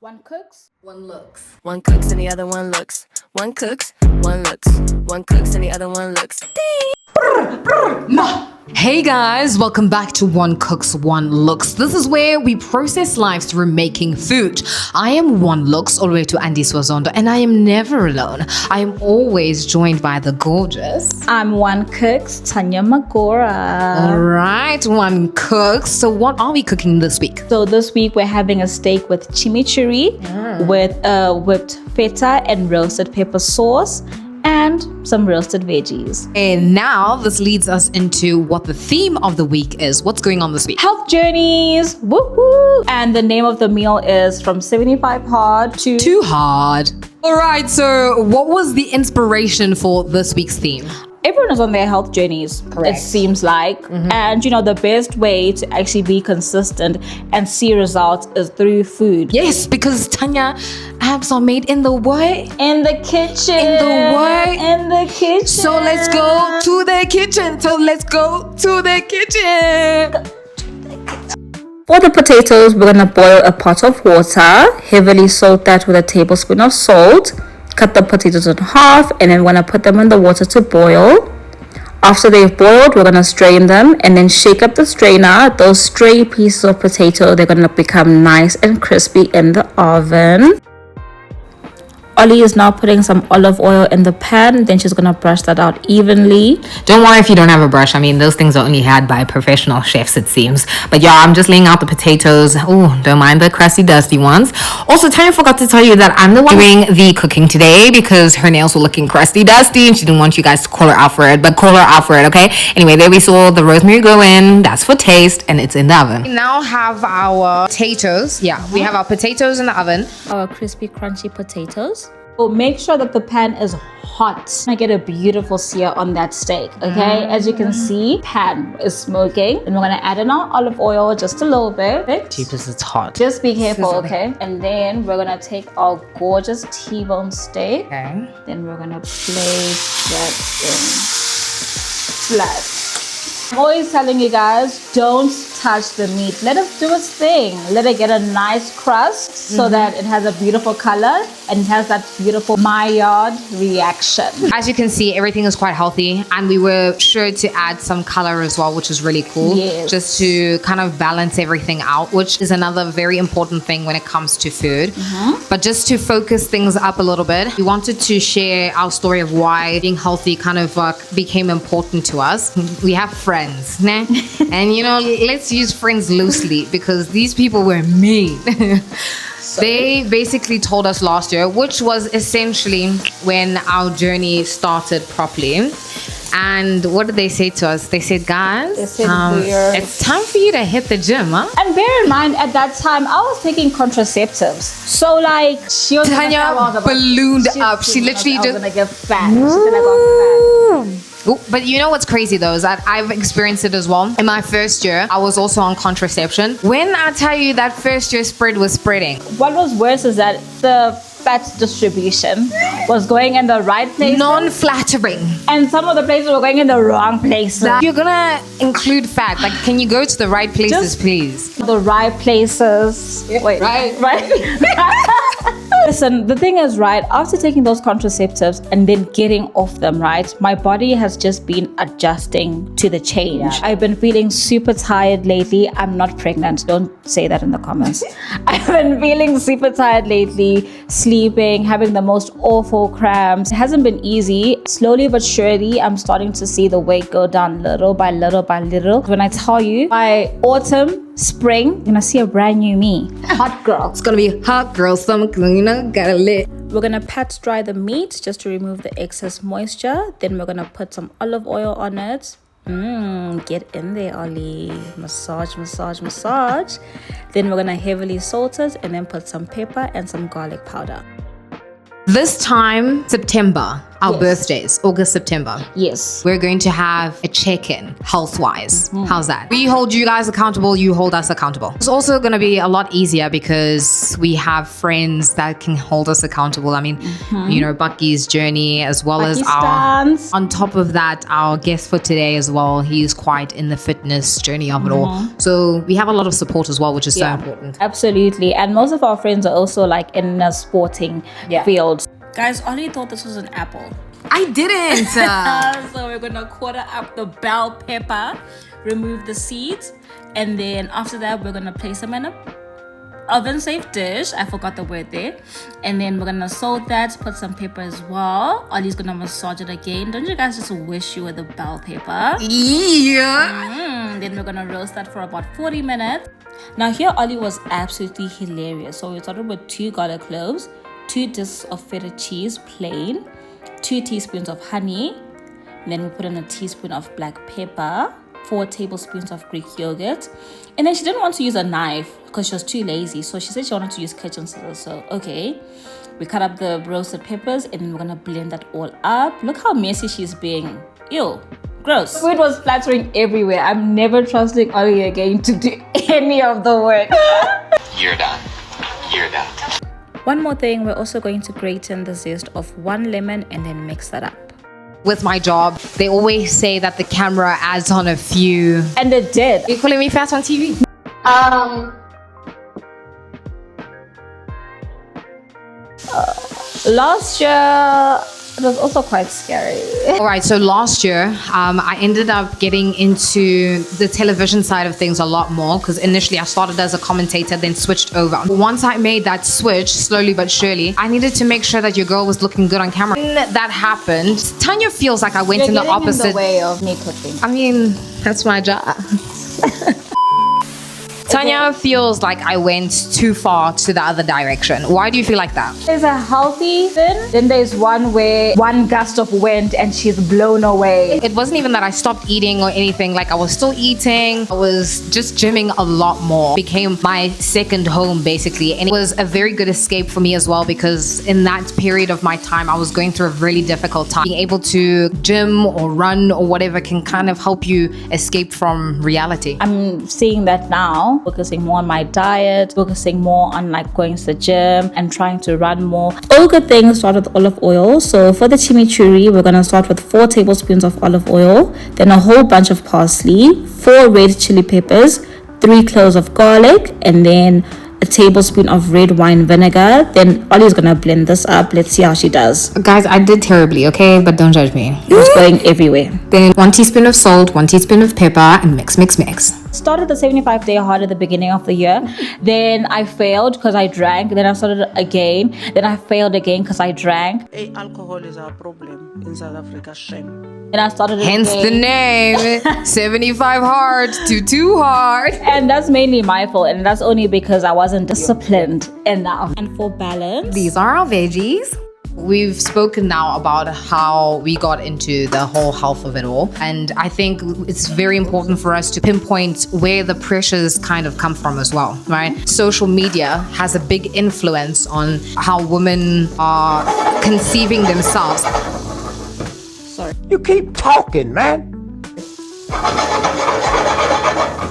One cooks, One looks. One cooks and the other one looks. One cooks, one looks. One cooks and the other one looks. Hey guys, welcome back to One Cooks, One Looks. This is where we process lives through making food. I am One Looks, all the way to Andy Swazondo, and I am never alone. I am always joined by the gorgeous. I'm One Cooks, Tanya Magora. All right, One Cooks. So what are we cooking this week? So this week we're having a steak with chimichurri, with whipped feta and roasted pepper sauce, and some roasted veggies. And now this leads us into what the theme of the week is. What's going on this week? Health journeys, woo-hoo! And the name of the meal is From 75 Hard to Too hard. All right, so what was the inspiration for this week's theme? Everyone is on their health journeys, Correct. it seems like. And the best way to actually be consistent and see results is through food. Yes, because Tanya, abs are made in the what? In the kitchen. In the what? In the kitchen. So let's go to the kitchen. For the potatoes, we're gonna boil a pot of water, heavily salt that with a tablespoon of salt. Cut the potatoes in half, and then we're gonna put them in the water to boil. After they've boiled, we're gonna strain them and then shake up the strainer. Those stray pieces of potato, they're gonna become nice and crispy in the oven. Ollie is now putting some olive oil in the pan, then she's gonna brush that out evenly. Don't worry if you don't have a brush. I mean, those things are only had by professional chefs, it seems. But yeah, I'm just laying out the potatoes. Oh, don't mind the crusty, dusty ones. Also, Tanya forgot to tell you that I'm the one doing the cooking today because her nails were looking crusty, dusty, and she didn't want you guys to call her out for it. But call her out for it, okay? Anyway, there we saw the rosemary go in. That's for taste, and it's in the oven. We now have our potatoes. Yeah, we have our potatoes in the oven. Our crispy, crunchy potatoes. So make sure that the pan is hot. I get a beautiful sear on that steak, okay? As you can see, pan is smoking. And we're gonna add in our olive oil just a little bit. Jeepers, it's hot. Just be careful, okay? And then we're gonna take our gorgeous T-bone steak. Okay. Then we're gonna place that in flat. I'm always telling you guys, don't touch the meat. Let it do its thing. Let it get a nice crust so that it has a beautiful color and it has that beautiful Maillard reaction. As you can see, everything is quite healthy, and we were sure to add some color as well, which is really cool. Yes. Just to kind of balance everything out, which is another very important thing when it comes to food. But just to focus things up a little bit, we wanted to share our story of why being healthy kind of became important to us. We have friends, nah? And let's use friends loosely because these people were mean. They basically told us last year, which was essentially when our journey started properly. And what did they say to us? They said, guys, it's time for you to hit the gym, huh? And bear in mind, at that time, I was taking contraceptives. So she was Tanya ballooned up. She literally I was just... gonna get fat. She's gonna go fat. Ooh, but you know what's crazy though is that I've experienced it as well. In my first year, I was also on contraception. When I tell you that first year spread was spreading. What was worse is that the fat distribution was going in the right places. Non-flattering. And some of the places were going in the wrong places. You're gonna include fat. Like, can you go to the right places, please? The right places. Wait, right? Listen, the thing is, right, after taking those contraceptives and then getting off them, right, my body has just been adjusting to the change. Yeah. I've been feeling super tired lately. I'm not pregnant. Don't say that in the comments. I've been feeling super tired lately, sleeping, having the most awful cramps. It hasn't been easy. Slowly but surely, I'm starting to see the weight go down little by little by little. When I tell you, by autumn, spring, you're gonna see a brand new me. Hot girl. It's gonna be hot girl summer, gotta lit. We're gonna pat dry the meat just to remove the excess moisture. Then we're gonna put some olive oil on it. Get in there, Ollie. Massage. Then we're gonna heavily salt it and then put some pepper and some garlic powder. This time, September, our Yes. birthdays, August, September. Yes. We're going to have a check-in health-wise. How's that? We hold you guys accountable, you hold us accountable. It's also going to be a lot easier because we have friends that can hold us accountable. I mean, you know, Bucky's journey as well as our... Stance. On top of that, our guest for today as well, he's quite in the fitness journey of it all. So we have a lot of support as well, which is so important. Absolutely. And most of our friends are also like in a sporting field. Guys, Ollie thought this was an apple. I didn't. So we're gonna quarter up the bell pepper, remove the seeds, and then after that we're gonna place them in a oven safe dish. I forgot the word there. And then we're gonna salt that, put some pepper as well. Ollie's gonna massage it again. Don't you guys just wish you were the bell pepper? Yeah. Then we're gonna roast that for about 40 minutes. Now here Ollie was absolutely hilarious. So we started with 2 garlic cloves, 2 discs of feta cheese plain, 2 teaspoons of honey, and then we put in a teaspoon of black pepper, 4 tablespoons of Greek yogurt, and then she didn't want to use a knife because she was too lazy, so she said she wanted to use kitchen scissors. So okay, we cut up the roasted peppers and then we're gonna blend that all up. Look how messy she's being. Ew, gross. Food was splattering everywhere. I'm never trusting Ollie again to do any of the work. You're done. You're done. One more thing, we're also going to grate in the zest of 1 lemon and then mix that up. With my job, they always say that the camera adds on a few. And it did. You're calling me fat on TV? Last year, it was also quite scary. All right, so last year, I ended up getting into the television side of things a lot more because initially I started as a commentator, then switched over. Once I made that switch, slowly but surely, I needed to make sure that your girl was looking good on camera. When that happened, Tanya feels like I went in the opposite. in the way of me cooking. I mean, that's my job. Tanya feels like I went too far to the other direction. Why do you feel like that? There's a healthy sin, then there's one where one gust of wind and she's blown away. It wasn't even that I stopped eating or anything. Like I was still eating. I was just gymming a lot more. It became my second home basically. And it was a very good escape for me as well because in that period of my time, I was going through a really difficult time. Being able to gym or run or whatever can kind of help you escape from reality. I'm seeing that now, focusing more on my diet, focusing more on like going to the gym and trying to run more. All good things start with olive oil. So for the chimichurri, we're gonna start with 4 tablespoons of olive oil, then a whole bunch of parsley, 4 red chili peppers, 3 cloves of garlic, and then a tablespoon of red wine vinegar. Then Ollie's gonna blend this up. Let's see how she does. Guys, I did terribly, okay? But don't judge me. It was going everywhere. Then 1 teaspoon of salt, 1 teaspoon of pepper, and mix, mix, mix. Started the 75-day hard at the beginning of the year. Then I failed because I drank. Then I started again. Then I failed again because I drank. Hey, alcohol is a problem in South Africa. Shame. Then I started Hence again. the name 75 hard to too hard. And that's mainly my fault. And that's only because I wasn't disciplined enough. And for balance, These are our veggies. We've spoken now about how we got into the whole health of it all. And I think it's very important for us to pinpoint where the pressures kind of come from as well, right? Social media has a big influence on how women are conceiving themselves. You keep talking, man.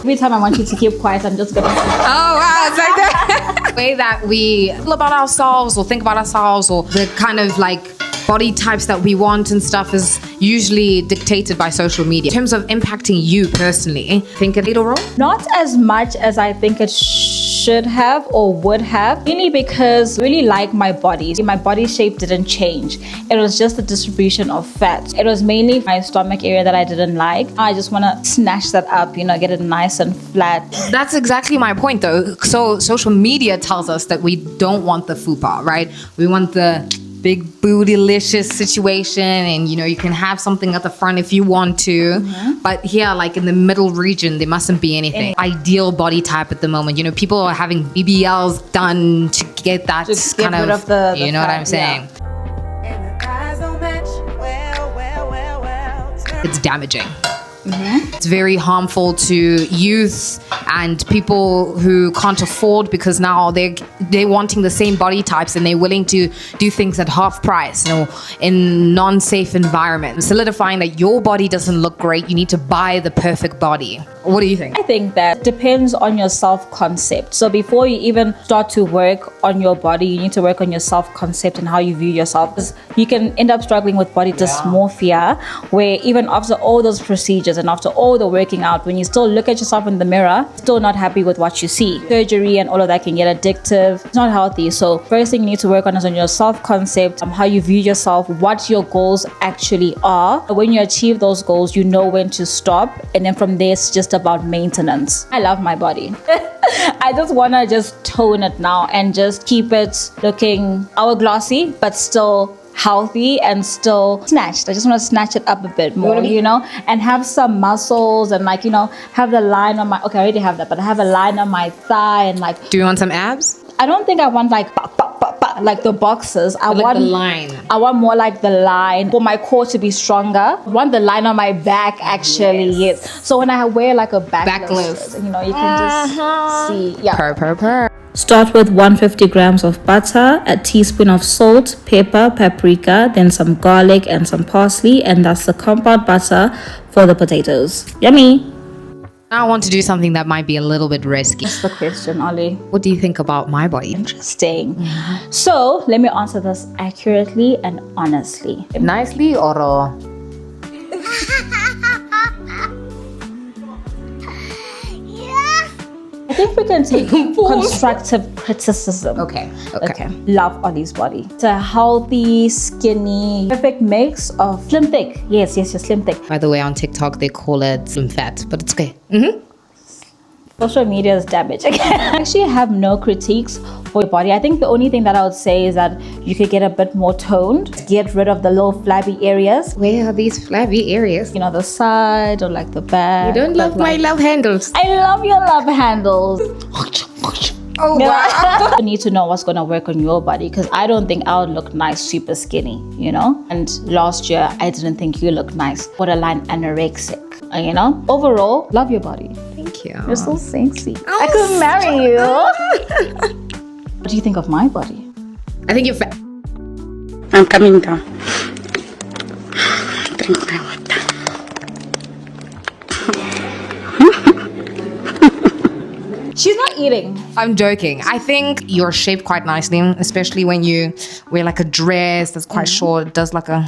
every time I want you to keep quiet, I'm just gonna. Oh, wow, it's like that. The way that we feel about ourselves or think about ourselves or the kind of like body types that we want and stuff is usually dictated by social media. In terms of impacting you personally, I think it played a role? Not as much as I think it should have or would have, mainly because I really like my body. My body shape didn't change. It was just the distribution of fat. It was mainly my stomach area that I didn't like. I just want to snatch that up, get it nice and flat. That's exactly my point though. So social media tells us that we don't want the fupa, right? We want the big bootylicious situation, and you can have something at the front if you want to, but here like in the middle region there mustn't be anything ideal body type at the moment. People are having BBLs done to get that kind rid of the you know fat, what I'm saying? And the eyes don't match. Well. It's damaging. It's very harmful to youth and people who can't afford, because now they're wanting the same body types and they're willing to do things at half price, in non-safe environments, solidifying that your body doesn't look great. You need to buy the perfect body. What do you think? I think that depends on your self-concept. So before you even start to work on your body, you need to work on your self-concept and how you view yourself. Because you can end up struggling with body dysmorphia, where even after all those procedures and after all the working out, when you still look at yourself in the mirror, still not happy with what you see. Surgery and all of that can get addictive. It's not healthy. So first thing you need to work on is on your self-concept, how you view yourself, what your goals actually are. When you achieve those goals, you know when to stop. And then from there, it's just about maintenance. I love my body. I just want to just tone it now and just keep it looking hourglassy, but still healthy and still snatched. I just want to snatch it up a bit more, and have some muscles and have the line on my, okay, I already have that, but I have a line on my thigh and Do you want some abs? I don't think I want like the boxes. I want the line. I want more like the line for my core to be stronger. I want the line on my back actually. Yes. So when I wear like a backless, you can just see. Yeah. Purr. Start with 150 grams of butter, a teaspoon of salt, pepper, paprika, then some garlic and some parsley, and that's the compound butter for the potatoes. Yummy. Now I want to do something that might be a little bit risky. That's the question, Ollie. What do you think about my body? Interesting. So let me answer this accurately and honestly. Nicely or I think we can take constructive criticism. Okay. Love Ollie's body. It's a healthy, skinny, perfect mix of slim thick. Yes, slim thick. By the way, on TikTok they call it slim fat, but it's okay. Social media is damage. I actually have no critiques for your body. I think the only thing that I would say is that you could get a bit more toned, get rid of the little flabby areas. Where are these flabby areas? The side or like the back. You don't love my love handles. I love your love handles. Oh, wow. You need to know what's going to work on your body, because I don't think I would look nice super skinny, And last year, I didn't think you looked nice. Borderline anorexic, Overall, love your body. Thank you. You're so sexy. I could marry you. What do you think of my body? I think you're fat. I'm coming down. Drink my water. She's not eating. I'm joking. I think you're shaped quite nicely, especially when you wear like a dress that's quite short. It does like a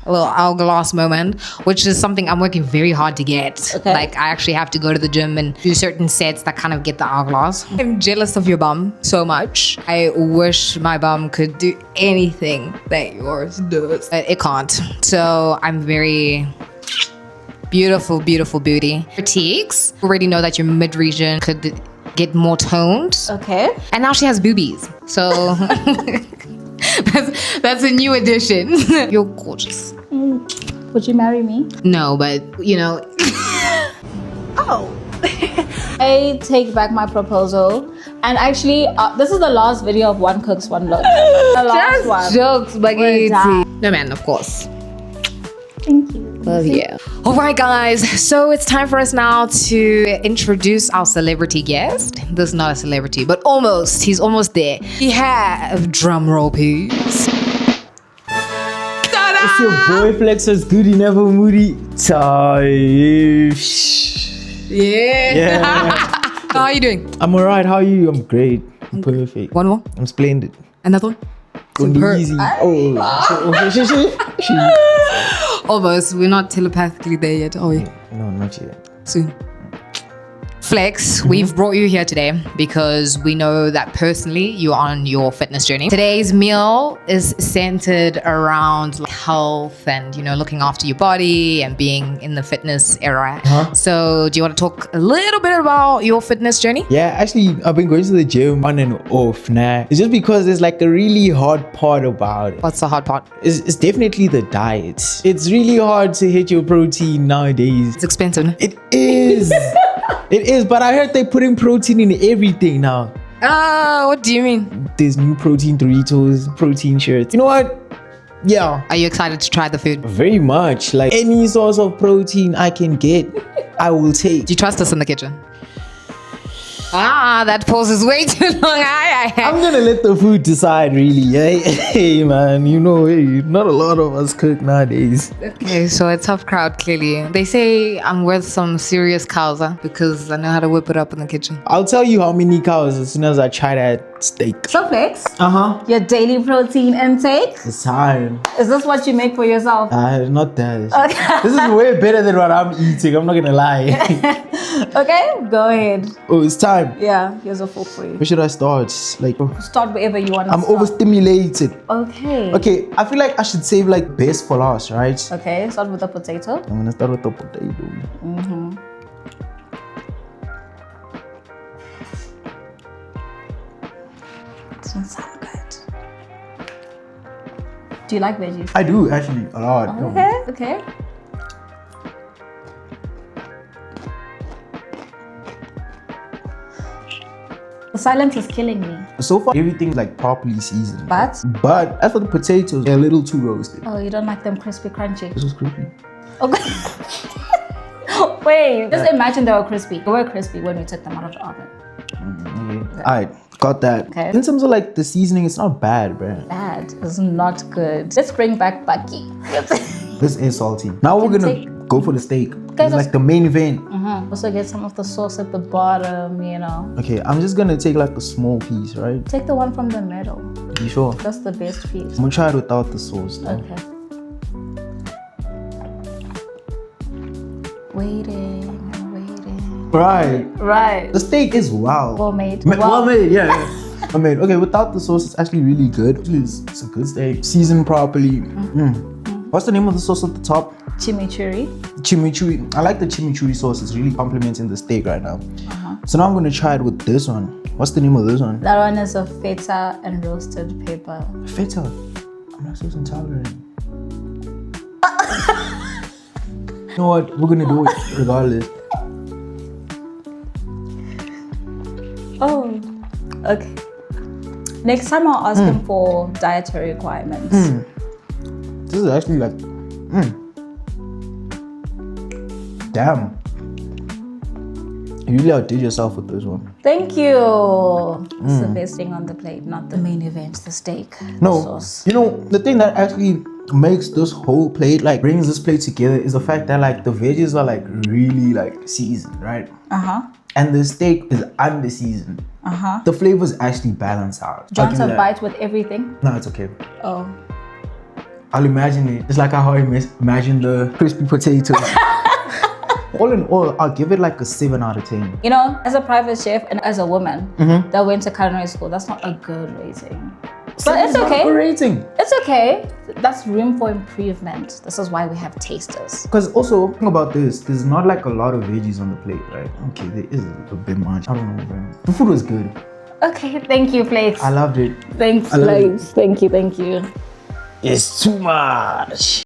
little hourglass moment, which is something I'm working very hard to get. Okay. Like I actually have to go to the gym and do certain sets that kind of get the hourglass. I'm jealous of your bum so much. I wish my bum could do anything that yours does. But it can't. So I'm very beautiful booty. Critiques. Already know that your mid region could get more toned. Okay. And now she has boobies. So that's a new addition. You're gorgeous. Would you marry me? No, but I take back my proposal. And actually, this is the last video of One Cooks, One Looks. The last one. Jokes, We're done. No man, of course. Thank you. Love you. All right, guys. So it's time for us now to introduce our celebrity guest. This is not a celebrity, but almost. He's almost there. We have drum roll, please. It's your boy Flexer's Goody Never Moody. Yeah. How are you doing? I'm alright. How are you? I'm great. I'm perfect. One more. I'm splendid. Another one. Gonna be easy. Almost. We're not telepathically there yet, are we? No, not yet. Soon. Flex, we've brought you here today because we know that personally you're on your fitness journey. Today's meal is centered around health and, looking after your body and being in the fitness era. So do you want to talk a little bit about your fitness journey? Yeah, actually, I've been going to the gym on and off now. It's just because there's like a really hard part about it. What's the hard part? It's definitely the diet. It's really hard to hit your protein nowadays. It's expensive, no? It is. It is, but I heard they're putting protein in everything now. What do you mean? There's new protein Doritos, protein shirts. You know what? Yeah, Are you excited to try the food? very much. Like any source of protein I can get, I will take. Do you trust us in the kitchen? That pause is way too long. I'm gonna let the food decide, really. Hey, man, you know, not a lot of us cook nowadays. Okay, so a tough crowd, clearly. They say I'm worth some serious cows, because I know how to whip it up in the kitchen. I'll tell you how many cows as soon as I try that steak. So Flex, Uh-huh. your daily protein intake, It's time. is this what you make for yourself? Not that. This is way better than what I'm eating. I'm not gonna lie. Okay, go ahead. Oh, it's time. Yeah, here's a fork for you. Where should I start? Like, Start wherever you want to I'm start. overstimulated. Okay. Okay, I feel like I should save like best for last, right? Okay, start with the potato. I'm gonna start with the potato. Doesn't sound good. Do you like veggies? I do actually a lot. Okay. The silence is killing me. So far, everything's like properly seasoned. But as for the potatoes, they're a little too roasted. oh, you don't like them crispy, crunchy. This was creepy. Okay. Wait, just imagine they were crispy. They were crispy when we took them out of the oven. Alright, got that. Okay. In terms of like the seasoning, it's not bad, bruh. Bad is not good. Let's bring back Bucky. This is salty. Now we're gonna take- go for the steak. Okay, It's like the main event. Also get some of the sauce at the bottom, you know. Okay, I'm just gonna take like a small piece, right? Take the one from the middle. You sure? That's the best piece. I'm gonna try it without the sauce though. Okay. Waiting and waiting. Right. The steak is wow. Well made. Well made, yeah. Well made. Okay, without the sauce, it's actually really good. It's a good steak. Seasoned properly. What's the name of the sauce at the top? Chimichurri. Chimichurri. I like the chimichurri sauce. It's really complimenting the steak right now. So now I'm gonna try it with this one. What's the name of this one? That one is a feta and roasted pepper. Feta. I'm lactose intolerant. You know what? We're gonna do it regardless. Oh, okay. Next time I'll ask him for dietary requirements. This is actually like, damn. You really outdid yourself with this one. Thank you. It's the best thing on the plate, not the main event, the steak. No, The sauce. you know, the thing that actually makes this whole plate, like brings this plate together is the fact that like the veggies are like really like seasoned, right? And the steak is under seasoned. The flavors actually balance out. Do you I'll want give a you that. bite with everything? No, it's okay. Oh. I'll imagine it. It's like how I imagine the crispy potatoes. All in all, I'll give it like a 7 out of 10. You know, as a private chef and as a woman that went to culinary school, that's not a good rating. But it's okay. Rating. It's okay. That's room for improvement. This is why we have tasters. Because also, think about this. There's not like a lot of veggies on the plate, right? Okay, there is a bit much. I don't know, man. The food was good. Okay, thank you, Flakes. I loved it. Thanks, I love it. Flakes. Thank you. It's too much.